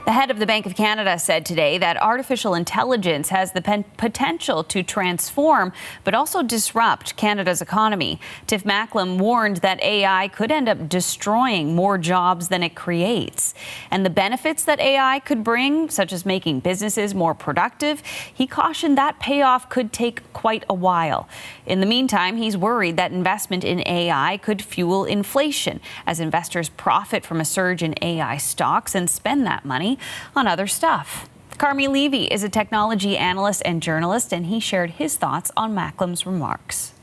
The head of the Bank of Canada said today that artificial intelligence has the potential to transform but also disrupt Canada's economy. Tiff Macklem warned that AI could end up destroying more jobs than it creates. And the benefits that AI could bring, such as making businesses more productive, he cautioned that payoff could take quite a while. In the meantime, he's worried that investment in AI could fuel inflation as investors profit from a surge in AI stocks and spend that money on other stuff. Carmi Levy is a technology analyst and journalist, and he shared his thoughts on Macklem's remarks.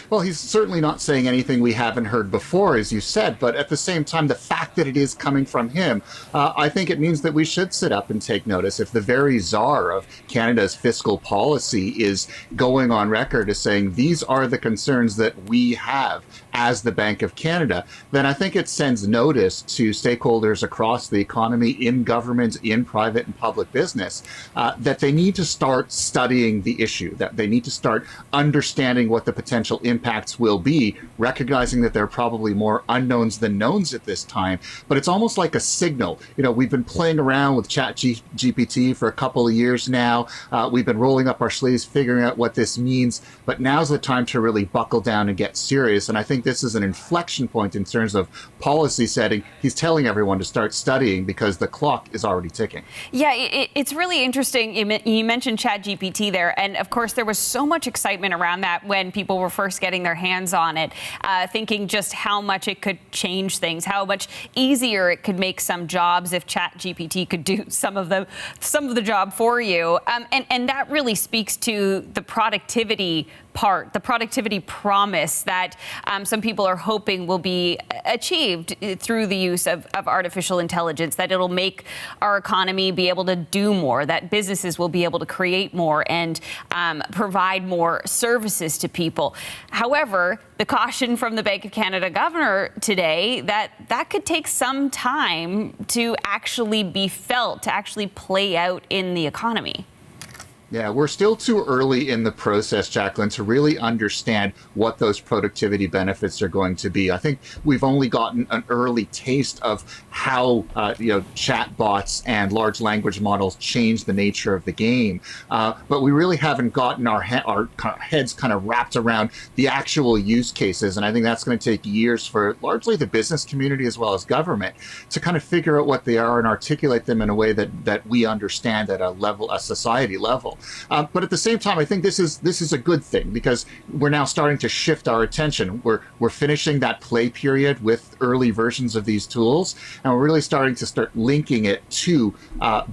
Well, he's certainly not saying anything we haven't heard before, as you said, but at the same time, the fact that it is coming from him, I think it means that we should sit up and take notice. If the very czar of Canada's fiscal policy is going on record as saying these are the concerns that we have as the Bank of Canada, then I think it sends notice to stakeholders across the economy, in government, in private and public business, that they need to start studying the issue, that they need to start understanding what the potential impacts will be, recognizing that there are probably more unknowns than knowns at this time. But it's almost like a signal. You know, we've been playing around with ChatGPT for a couple of years now. We've been rolling up our sleeves, figuring out what this means. But now's the time to really buckle down and get serious. And I think this is an inflection point in terms of policy setting. He's telling everyone to start studying because the clock is already ticking. Yeah, it's really interesting. You mentioned ChatGPT there. And of course, there was so much excitement around that when people were first getting their hands on it, thinking just how much it could change things, how much easier it could make some jobs if ChatGPT could do some of the job for you. And that really speaks to the productivity part, the productivity promise that some people are hoping will be achieved through the use of artificial intelligence, that it'll make our economy be able to do more, that businesses will be able to create more and provide more services to people. However, the caution from the Bank of Canada governor today that could take some time to actually be felt, to actually play out in the economy. Yeah, we're still too early in the process, Jacqueline, to really understand what those productivity benefits are going to be. I think we've only gotten an early taste of how chatbots and large language models change the nature of the game, but we really haven't gotten our heads kind of wrapped around the actual use cases. And I think that's going to take years for largely the business community as well as government to kind of figure out what they are and articulate them in a way that we understand at a society level. But at the same time, I think this is a good thing because we're now starting to shift our attention. We're finishing that play period with early versions of these tools, and we're really starting to linking it to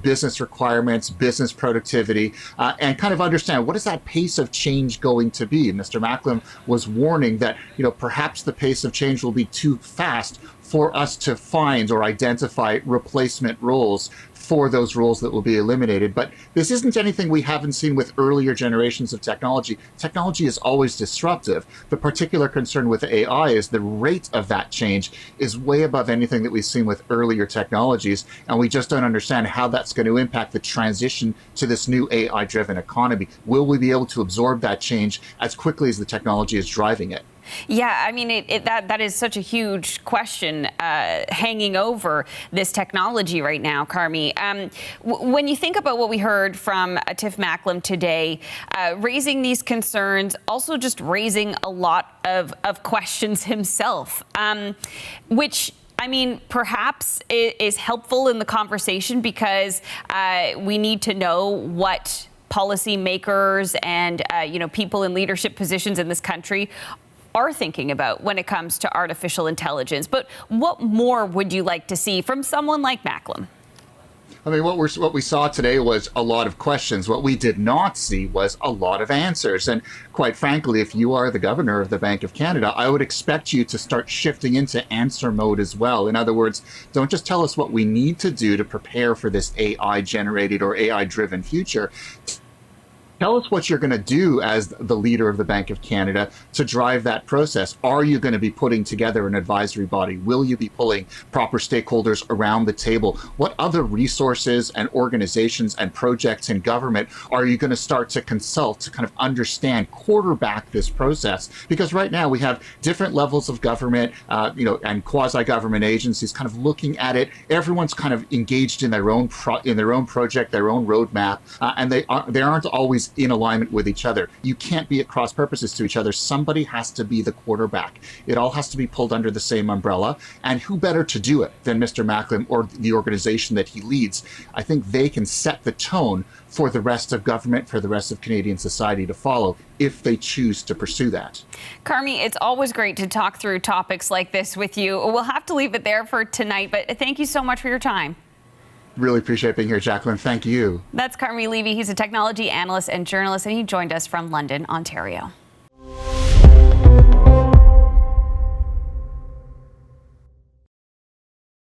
business requirements, business productivity, and kind of understand what is that pace of change going to be. Mr. Macklem was warning that perhaps the pace of change will be too fast for us to find or identify replacement roles for those roles that will be eliminated. But this isn't anything we haven't seen with earlier generations of technology. Technology is always disruptive. The particular concern with AI is the rate of that change is way above anything that we've seen with earlier technologies, and we just don't understand how that's going to impact the transition to this new AI-driven economy. Will we be able to absorb that change as quickly as the technology is driving it? Yeah, I mean, that is such a huge question hanging over this technology right now, Carmi. When you think about what we heard from Tiff Macklem today, raising these concerns, also just raising a lot of questions himself, which perhaps is helpful in the conversation because we need to know what policymakers and people in leadership positions in this country are thinking about when it comes to artificial intelligence. But what more would you like to see from someone like Macklem? I mean, what we saw today was a lot of questions. What we did not see was a lot of answers. And quite frankly, if you are the governor of the Bank of Canada, I would expect you to start shifting into answer mode as well. In other words, don't just tell us what we need to do to prepare for this AI-generated or AI-driven future. Tell us what you're going to do as the leader of the Bank of Canada to drive that process. Are you going to be putting together an advisory body? Will you be pulling proper stakeholders around the table? What other resources and organizations and projects in government are you going to start to consult to kind of understand, quarterback this process? Because right now we have different levels of government, and quasi-government agencies kind of looking at it. Everyone's kind of engaged in their own project, their own roadmap, and they aren't always in alignment with each other. You can't be at cross purposes to each other. Somebody has to be the quarterback. It all has to be pulled under the same umbrella. And who better to do it than Mr. Macklem or the organization that he leads? I think they can set the tone for the rest of government, for the rest of Canadian society to follow if they choose to pursue that. Carmi, it's always great to talk through topics like this with you. We'll have to leave it there for tonight, but thank you so much for your time. Really appreciate being here, Jacqueline. Thank you. That's Carmi Levy. He's a technology analyst and journalist, and he joined us from London, Ontario.